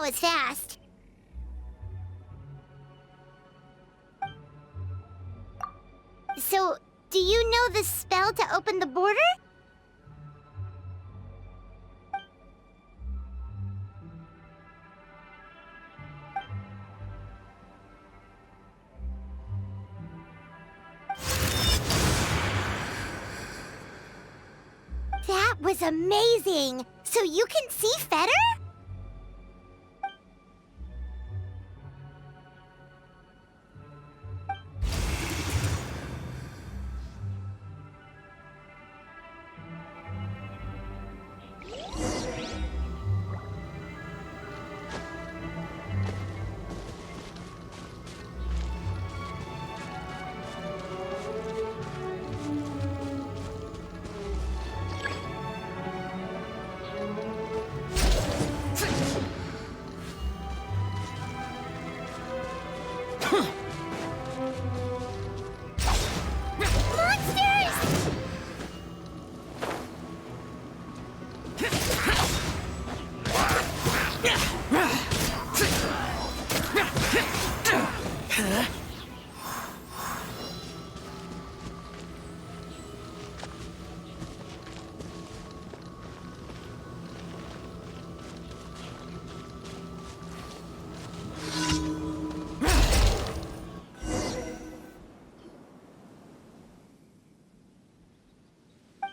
was fast. So, do you know the spell to open the border? That was amazing! So you can see Fetter?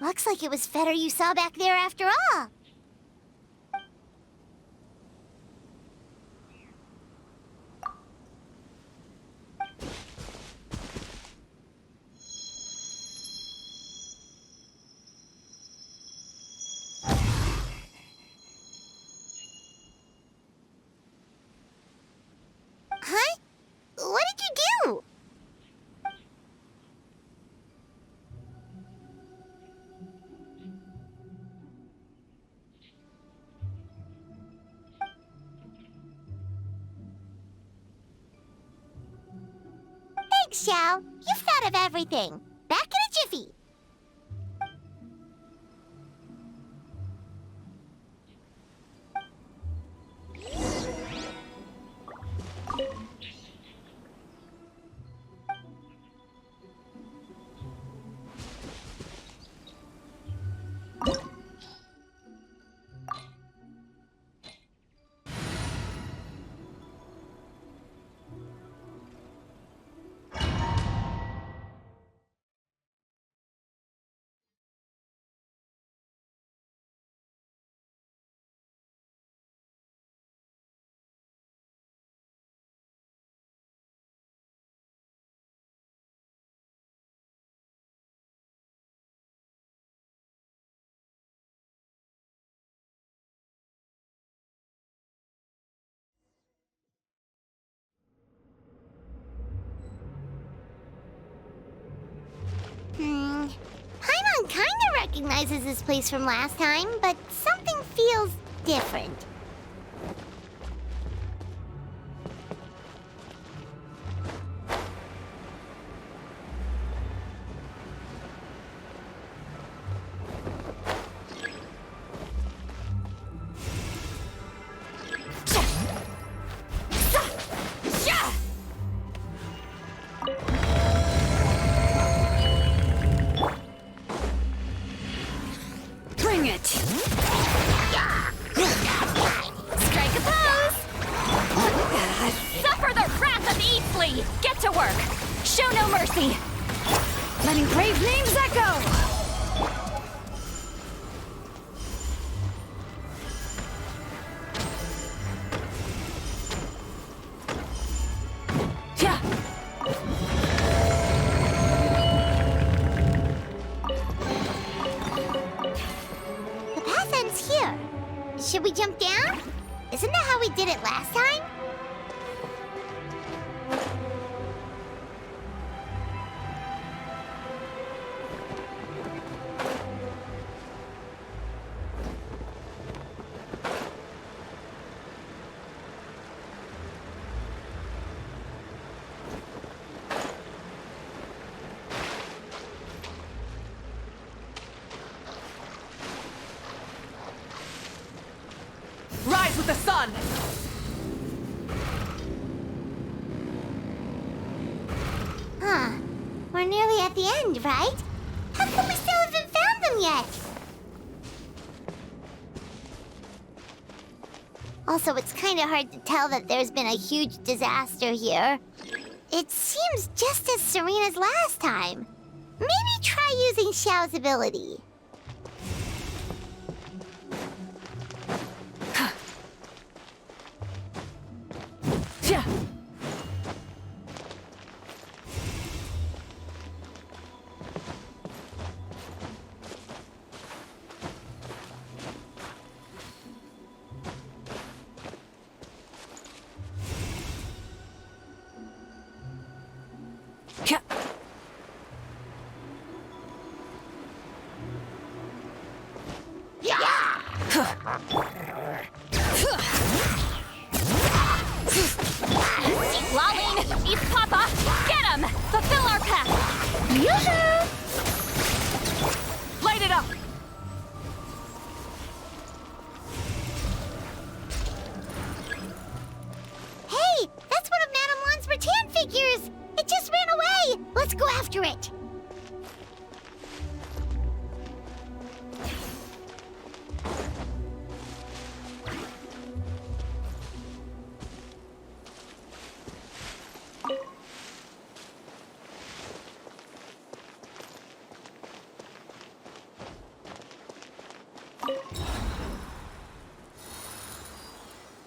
Looks like it was Fetter you saw back there after all. Huh? What did you do? Thanks, Xiao. You've thought of everything. Back in a jiffy. Paimon kinda recognizes this place from last time, but something feels different. Bring it! Strike a pose! Suffer the wrath of Eastly! Get to work! Show no mercy! Letting brave names echo! Should we jump down? Isn't that how we did it last time? Rise with the sun! We're nearly at the end, right? How come we still haven't found them yet? Also, it's kind of hard to tell that there's been a huge disaster here. It seems just as serene as last time. Maybe try using Xiao's ability. Lolling! Eat Papa! Get him! Fulfill our pact! Yoo-hoo! Light it up! Hey! That's one of Madame Lan's rattan figures! It just ran away! Let's go after it!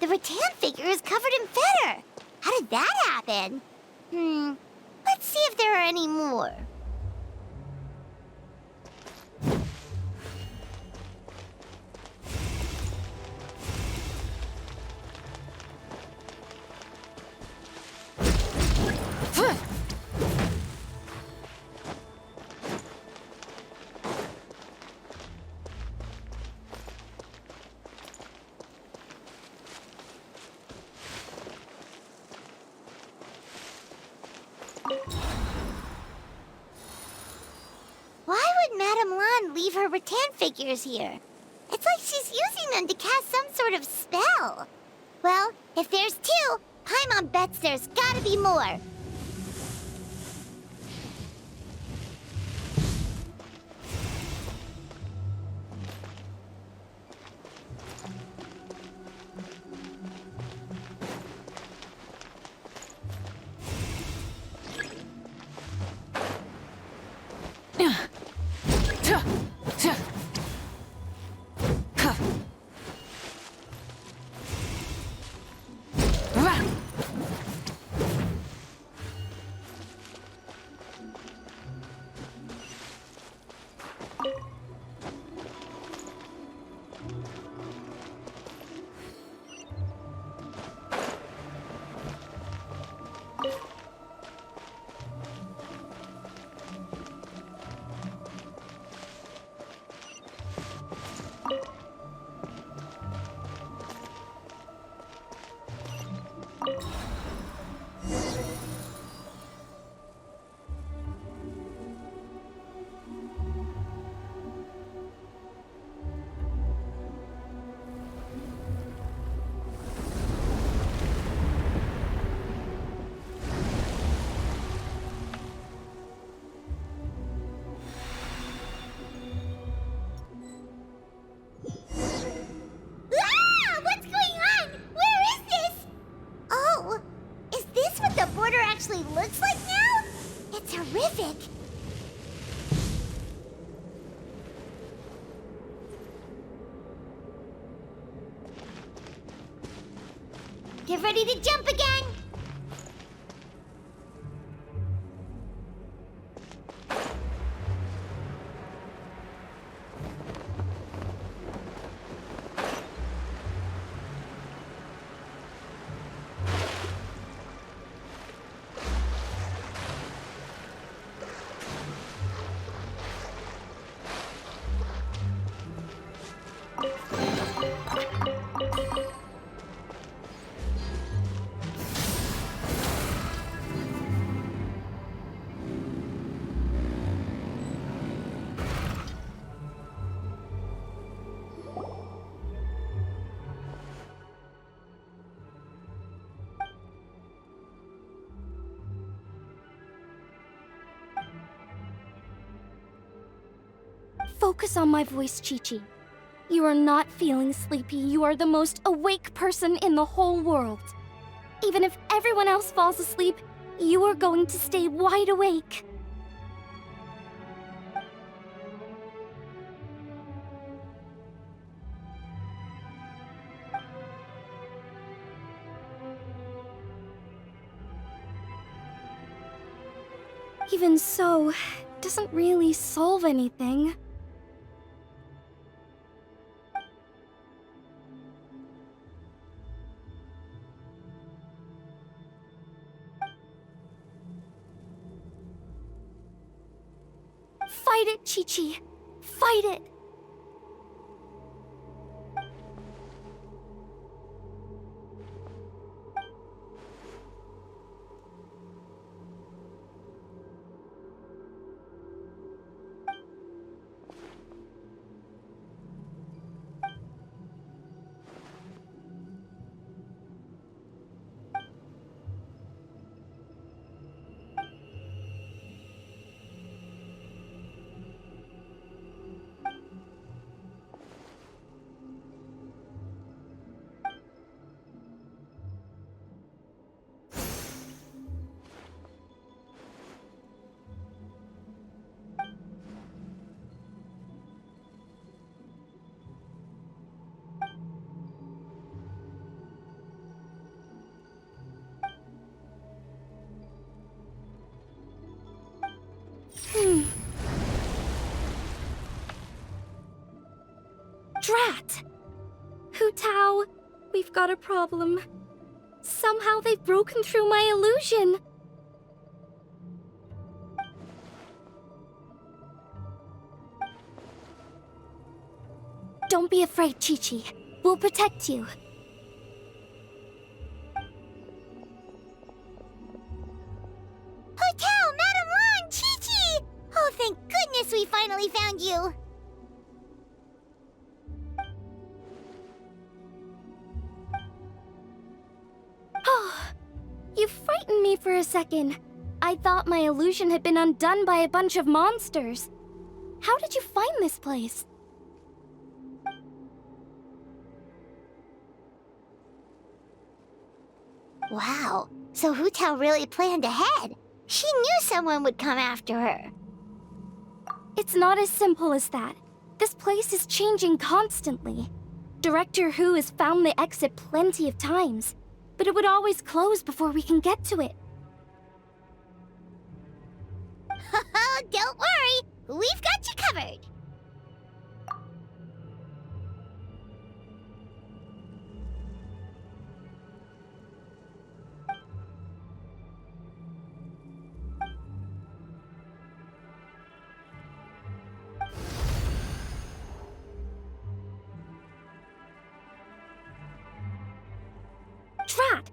The rattan figure is covered in feather. How did that happen? Let's see if there are any more. Why would Madame Lan leave her rattan figures here? It's like she's using them to cast some sort of spell. Well, if there's two, Paimon bets there's gotta be more. Actually looks like now? It's horrific. Get ready to jump again. Focus on my voice, Chi-Chi. You are not feeling sleepy. You are the most awake person in the whole world. Even if everyone else falls asleep, you are going to stay wide awake. Even so, it doesn't really solve anything. Fight it, Chi-Chi. Fight it. Drat! Hu Tao, we've got a problem. Somehow they've broken through my illusion. Don't be afraid, Chi-Chi. We'll protect you. Hotel, Madame Lan, Chi-Chi! Oh, thank goodness we finally found you. Oh, you frightened me for a second. I thought my illusion had been undone by a bunch of monsters. How did you find this place? Wow, so Hu Tao really planned ahead. She knew someone would come after her. It's not as simple as that. This place is changing constantly. Director Hu has found the exit plenty of times, but it would always close before we can get to it. Don't worry, we've got you covered. Drat!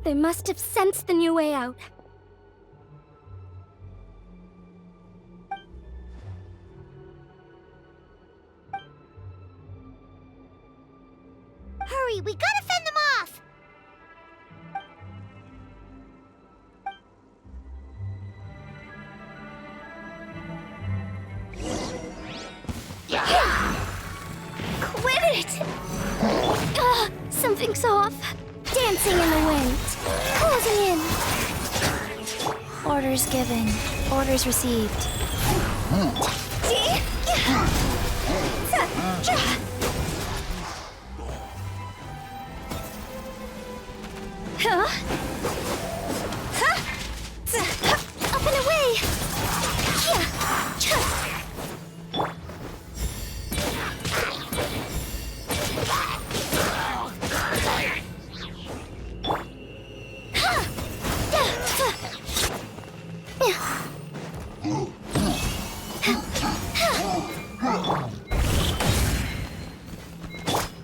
They must have sensed the new way out. Hurry, we gotta fend them off! Quit it! Something's off. Dancing in the wind. Closing in. Orders given. Orders received. Huh? Up and away!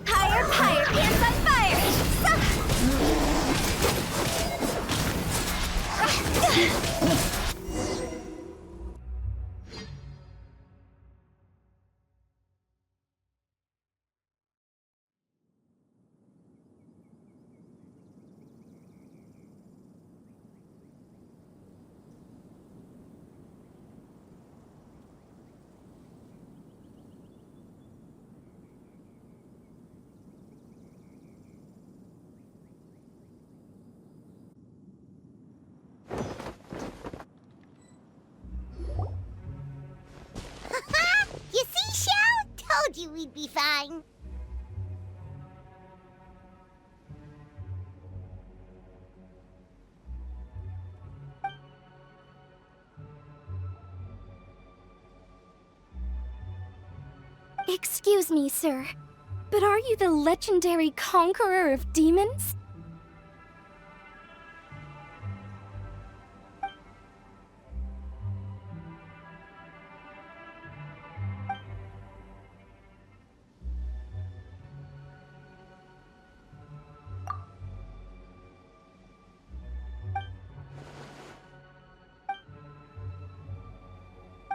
Higher, higher, pants on fire! we'd be fine. Excuse me, sir, but are you the legendary conqueror of demons?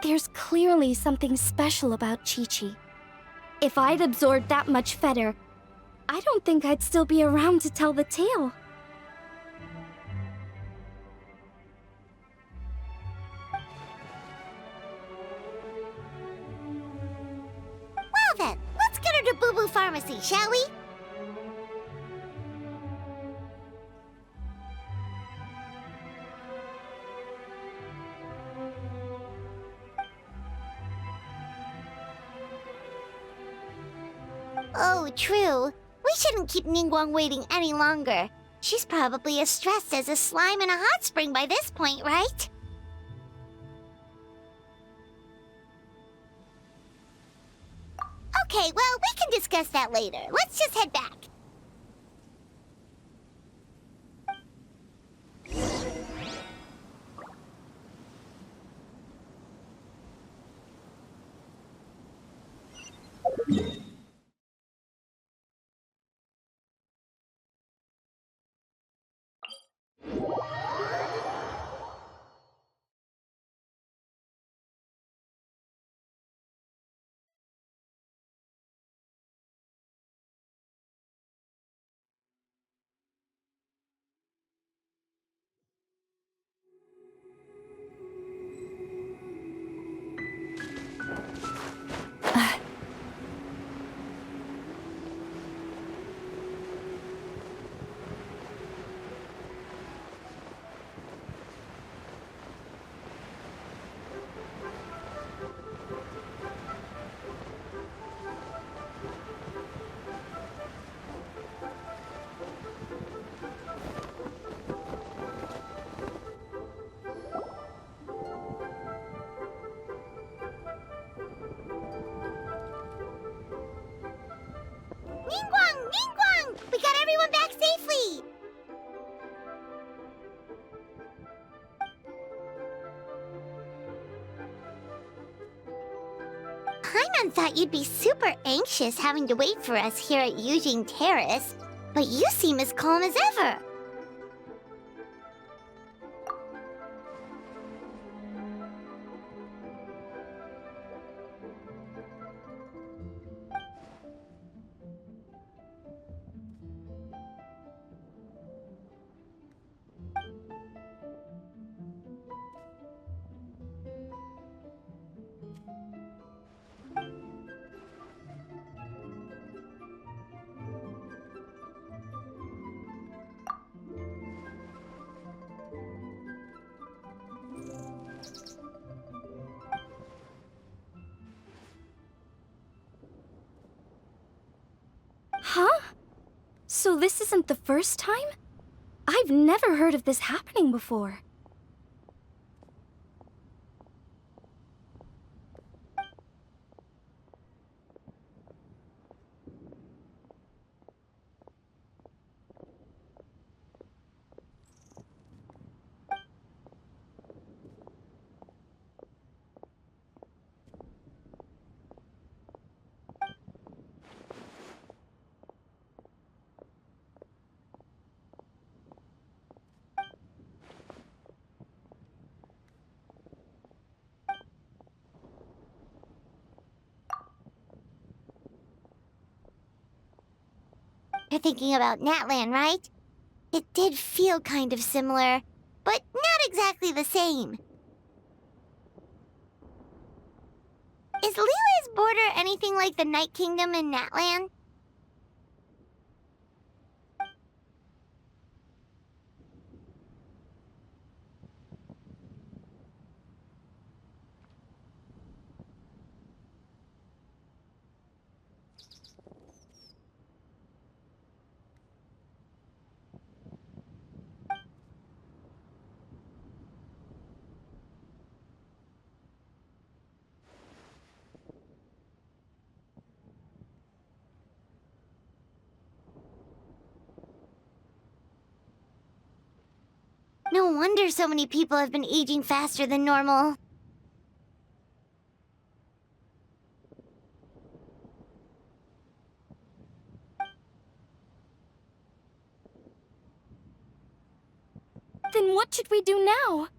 There's clearly something special about Chi-Chi. If I'd absorbed that much fetter, I don't think I'd still be around to tell the tale. Well then, let's get her to Boo Boo Pharmacy, shall we? Oh, true. We shouldn't keep Ningguang waiting any longer. She's probably as stressed as a slime in a hot spring by this point, right? Okay, well, we can discuss that later. Let's just head back. Ningguang! Ningguang! We got everyone back safely! Paimon thought you'd be super anxious having to wait for us here at Yujing Terrace, but you seem as calm as ever. Huh? So this isn't the first time? I've never heard of this happening before. You're thinking about Natlan, right? It did feel kind of similar, but not exactly the same. Is Lily's border anything like the Night Kingdom in Natlan? No wonder so many people have been aging faster than normal. Then what should we do now?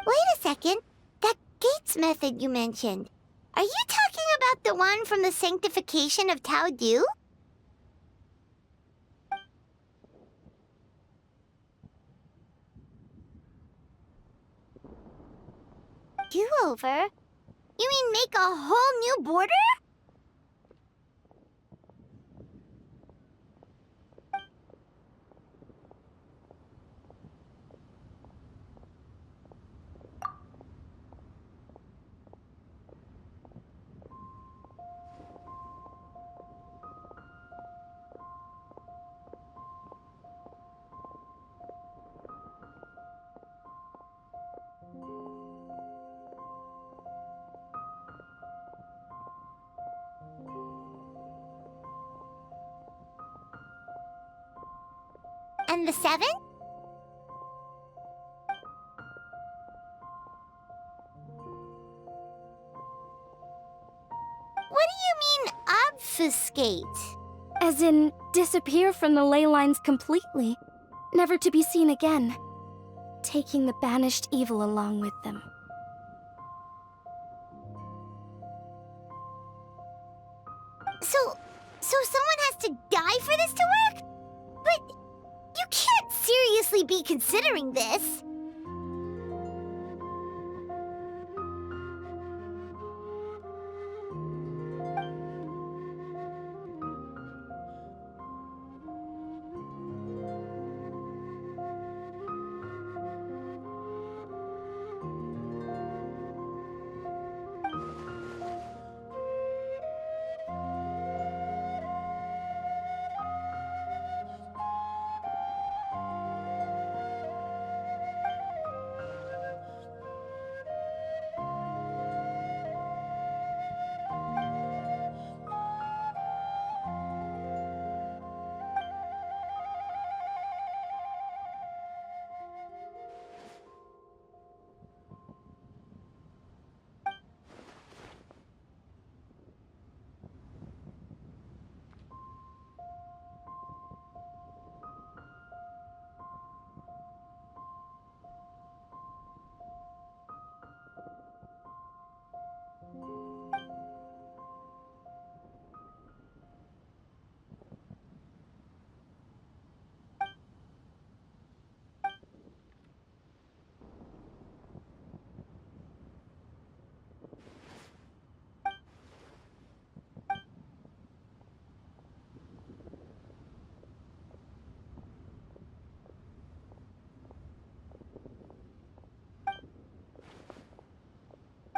Wait a second. That Gates method you mentioned. Are you talking about the one from the sanctification of Tao Du? Do-over? You mean make a whole new border? And the 7? What do you mean, obfuscate? As in, disappear from the ley lines completely, never to be seen again, taking the banished evil along with them. So someone has to die for this to work? But you can't seriously be considering this.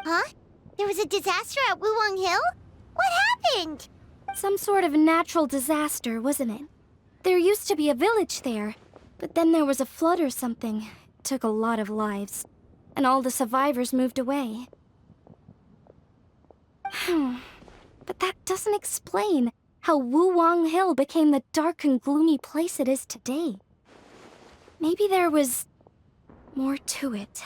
Huh? There was a disaster at Wuwang Hill? What happened? Some sort of natural disaster, wasn't it? There used to be a village there, but then there was a flood or something. It took a lot of lives, and all the survivors moved away. But that doesn't explain how Wuwang Hill became the dark and gloomy place it is today. Maybe there was more to it.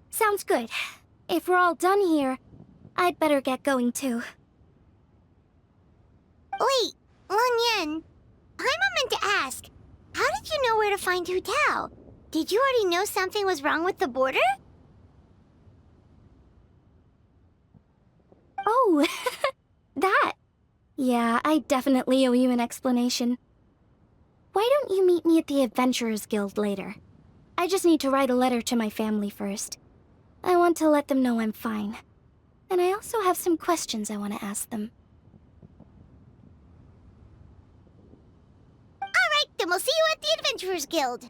Sounds good. If we're all done here, I'd better get going too. Wait, Lun Yen. Paimon meant to ask, how did you know where to find Hu Tao? Did you already know something was wrong with the border? Oh, that. Yeah, I definitely owe you an explanation. Why don't you meet me at the Adventurers Guild later? I just need to write a letter to my family first. I want to let them know I'm fine. And I also have some questions I want to ask them. Alright, then we'll see you at the Adventurers Guild.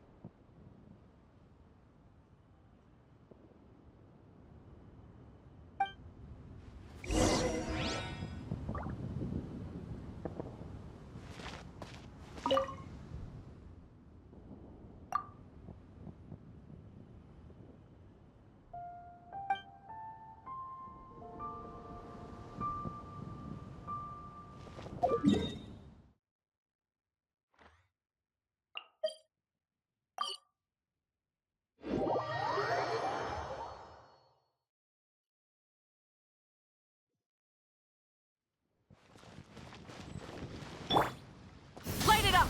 Light it up!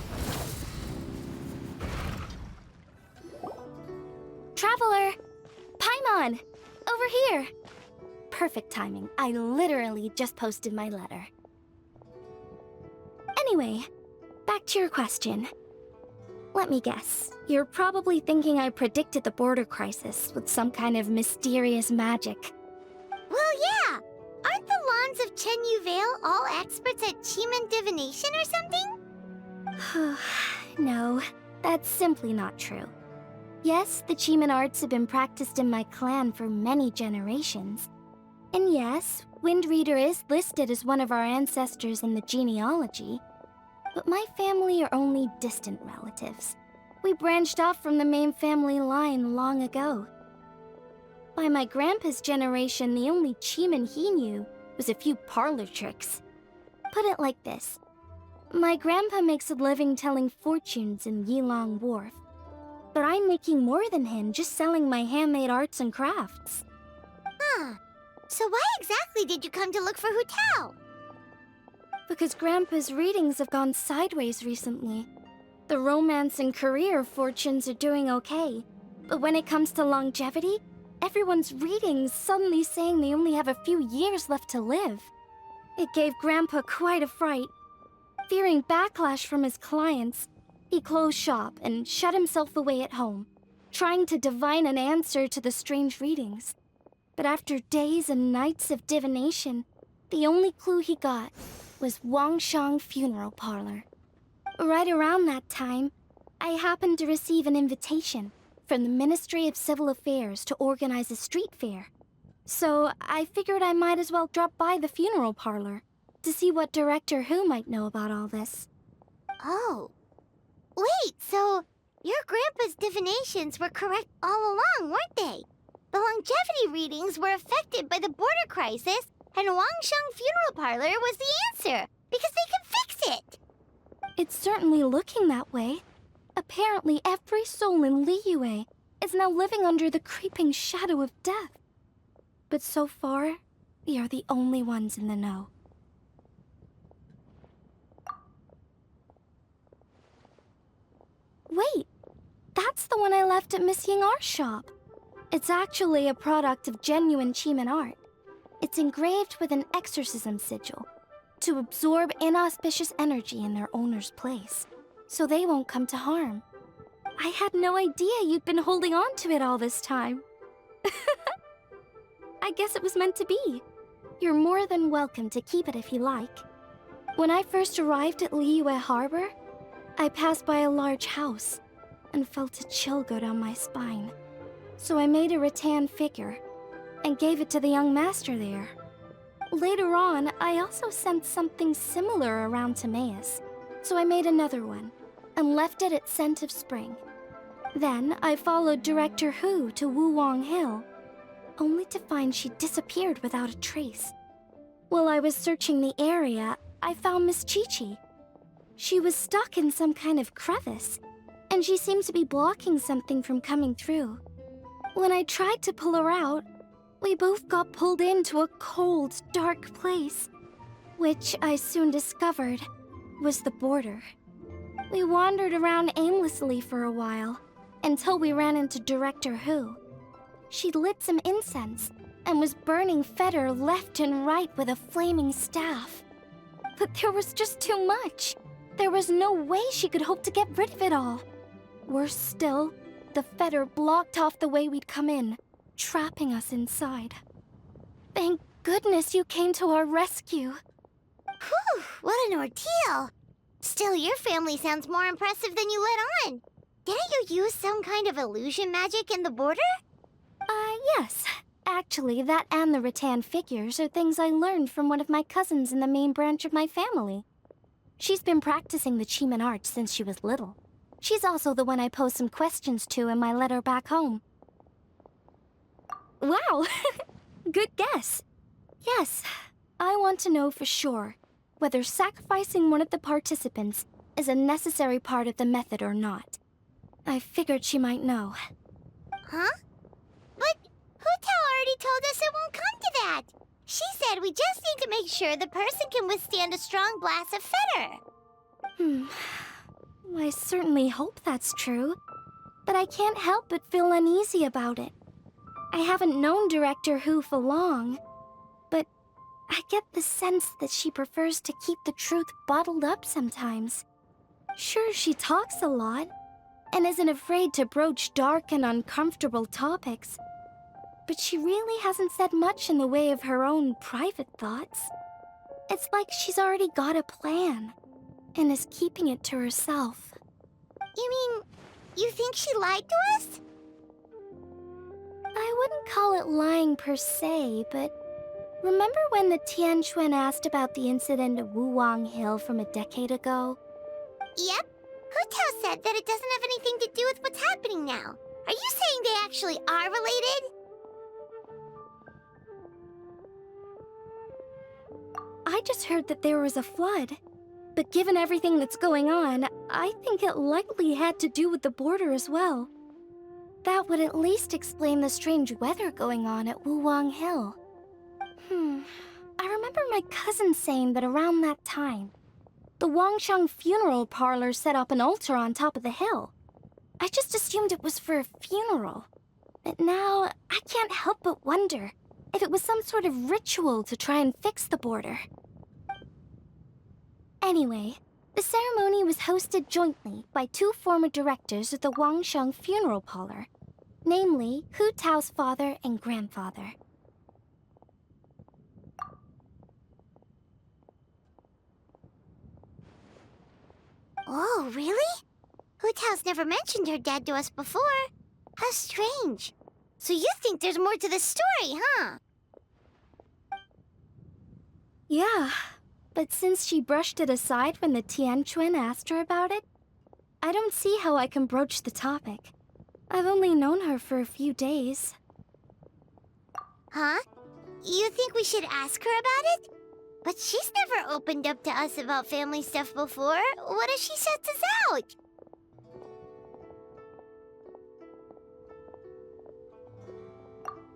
Traveler! Paimon! Over here! Perfect timing. I literally just posted my letter. Anyway, back to your question. Let me guess. You're probably thinking I predicted the border crisis with some kind of mysterious magic. Well, yeah. Aren't the Lawns of Chenyu Vale all experts at Cheeman divination or something? No, that's simply not true. Yes, the Cheeman arts have been practiced in my clan for many generations. And yes, Windreader is listed as one of our ancestors in the genealogy. But my family are only distant relatives. We branched off from the main family line long ago. By my grandpa's generation, the only Cheeman he knew was a few parlor tricks. Put it like this. My grandpa makes a living telling fortunes in Yilong Wharf. But I'm making more than him just selling my handmade arts and crafts. Huh. So why exactly did you come to look for Hu Tao? Because Grandpa's readings have gone sideways recently. The romance and career fortunes are doing okay. But when it comes to longevity, everyone's readings suddenly saying they only have a few years left to live. It gave Grandpa quite a fright. Fearing backlash from his clients, he closed shop and shut himself away at home, trying to divine an answer to the strange readings. But after days and nights of divination, the only clue he got was Wangshang Funeral Parlor. Right around that time, I happened to receive an invitation from the Ministry of Civil Affairs to organize a street fair. So I figured I might as well drop by the funeral parlor to see what Director Hu might know about all this. Oh. Wait, so your grandpa's divinations were correct all along, weren't they? The longevity readings were affected by the border crisis, and Wangsheng Funeral Parlor was the answer, because they can fix it! It's certainly looking that way. Apparently every soul in Liyue is now living under the creeping shadow of death. But so far, we are the only ones in the know. Wait, that's the one I left at Miss Yingar's shop. It's actually a product of genuine Cheeman art. It's engraved with an exorcism sigil to absorb inauspicious energy in their owner's place, so they won't come to harm. I had no idea you'd been holding on to it all this time. I guess it was meant to be. You're more than welcome to keep it if you like. When I first arrived at Liyue Harbor, I passed by a large house and felt a chill go down my spine. So I made a rattan figure and gave it to the young master there. Later on, I also sent something similar around to Timaeus, so I made another one and left it at Scent of Spring. Then I followed Director Hu to Wuwang Hill, only to find she disappeared without a trace. While I was searching the area, I found Miss Chi-Chi. She was stuck in some kind of crevice, and she seemed to be blocking something from coming through. When I tried to pull her out, we both got pulled into a cold, dark place, which I soon discovered was the border. We wandered around aimlessly for a while, until we ran into Director Hu. She'd lit some incense and was burning Fetter left and right with a flaming staff. But there was just too much. There was no way she could hope to get rid of it all. Worse still, the fetter blocked off the way we'd come in, trapping us inside. Thank goodness you came to our rescue. Whew, what an ordeal. Still, your family sounds more impressive than you let on. Didn't you use some kind of illusion magic in the border? Yes. Actually, that and the rattan figures are things I learned from one of my cousins in the main branch of my family. She's been practicing the Chiman art since she was little. She's also the one I posed some questions to in my letter back home. Wow! Good guess. Yes, I want to know for sure whether sacrificing one of the participants is a necessary part of the method or not. I figured she might know. Huh? But Hutao already told us it won't come to that. She said we just need to make sure the person can withstand a strong blast of fetter. I certainly hope that's true, but I can't help but feel uneasy about it. I haven't known Director Hu for long, but I get the sense that she prefers to keep the truth bottled up sometimes. Sure, she talks a lot, and isn't afraid to broach dark and uncomfortable topics, but she really hasn't said much in the way of her own private thoughts. It's like she's already got a plan, and is keeping it to herself. You mean, you think she lied to us? I wouldn't call it lying per se, but remember when the Tianquan asked about the incident at Wuwang Hill from a decade ago? Yep. Hutao said that it doesn't have anything to do with what's happening now. Are you saying they actually are related? I just heard that there was a flood. But given everything that's going on, I think it likely had to do with the border as well. That would at least explain the strange weather going on at Wuwang Hill. I remember my cousin saying that around that time, the Wangsheng funeral parlor set up an altar on top of the hill. I just assumed it was for a funeral. But now, I can't help but wonder if it was some sort of ritual to try and fix the border. Anyway, the ceremony was hosted jointly by two former directors of the Wangsheng funeral parlor, namely Hu Tao's father and grandfather. Oh, really? Hutao's never mentioned her dad to us before. How strange. So you think there's more to the story, huh? Yeah, but since she brushed it aside when the Tianquan asked her about it, I don't see how I can broach the topic. I've only known her for a few days. Huh? You think we should ask her about it? But she's never opened up to us about family stuff before. What if she shuts us out?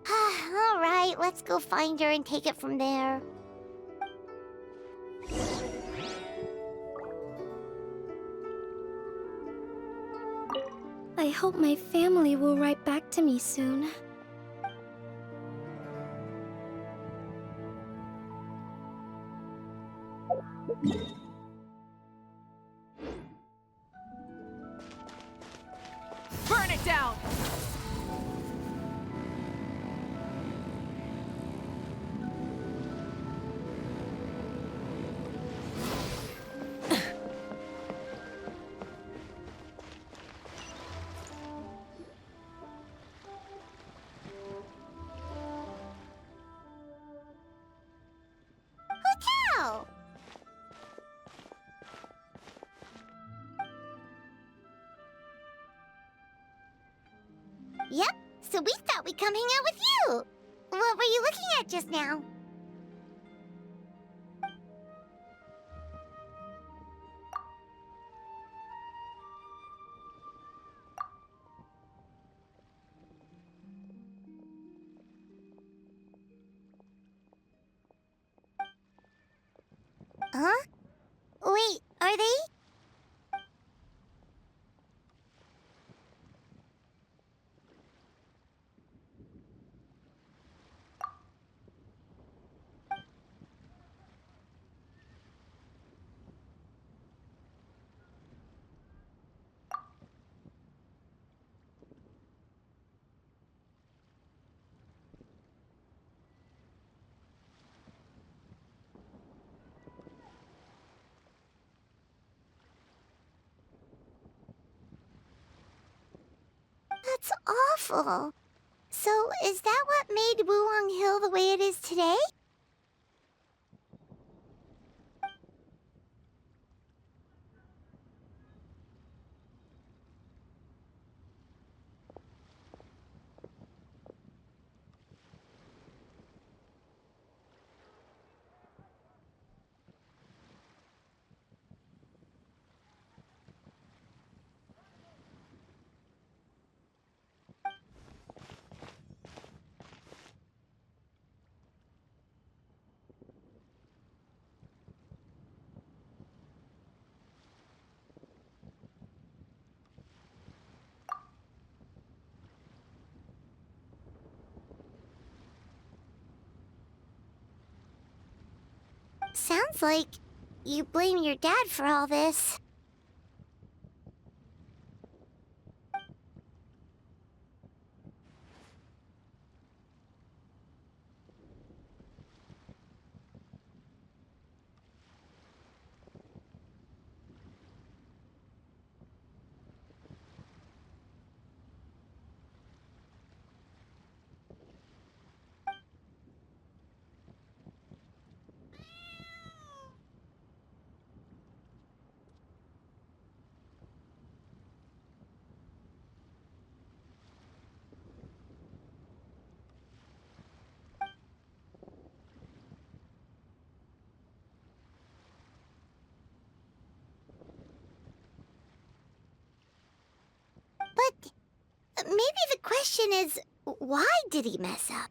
All right, let's go find her and take it from there. I hope my family will write back to me soon. Burn it down! Hutao! Yep, so we thought we'd come hang out with you. What were you looking at just now? Huh? Wait, are they? That's awful. So, is that what made Wulong Hill the way it is today? Sounds like you blame your dad for all this. But maybe the question is, why did he mess up?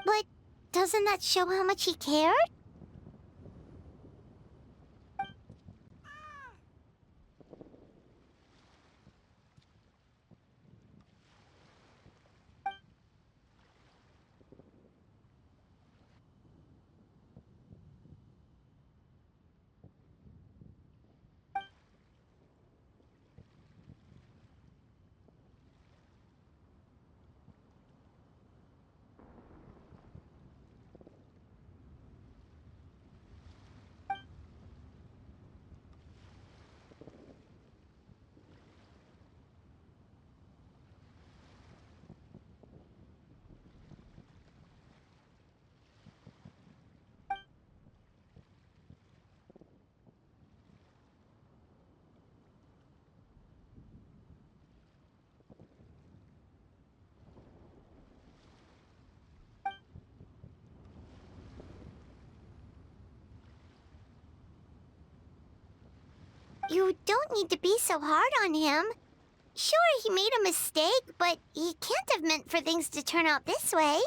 But doesn't that show how much he cared? You don't need to be so hard on him. Sure, he made a mistake, but he can't have meant for things to turn out this way.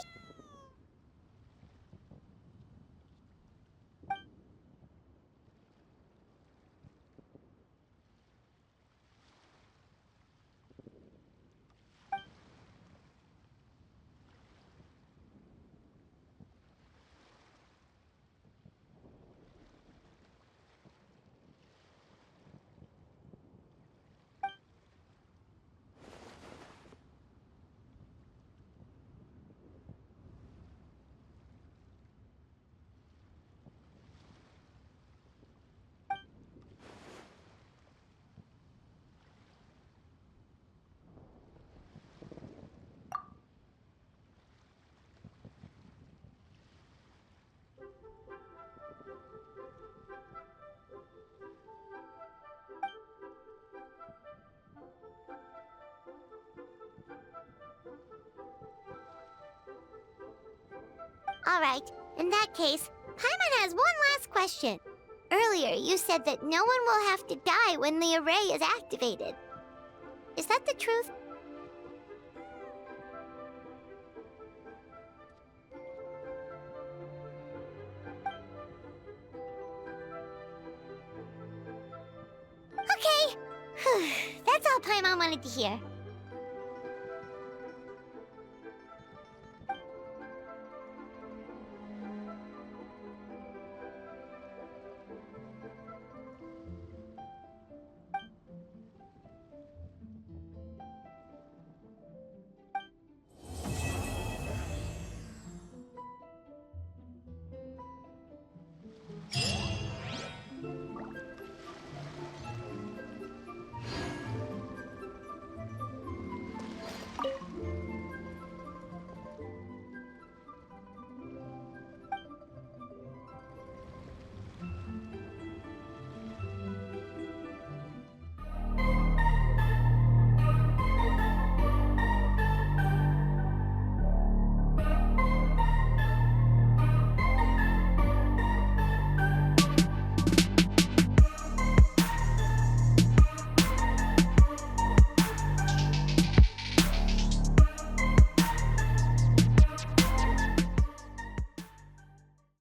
All right, in that case, Paimon has one last question. Earlier, you said that no one will have to die when the array is activated. Is that the truth? Okay. That's all Paimon wanted to hear.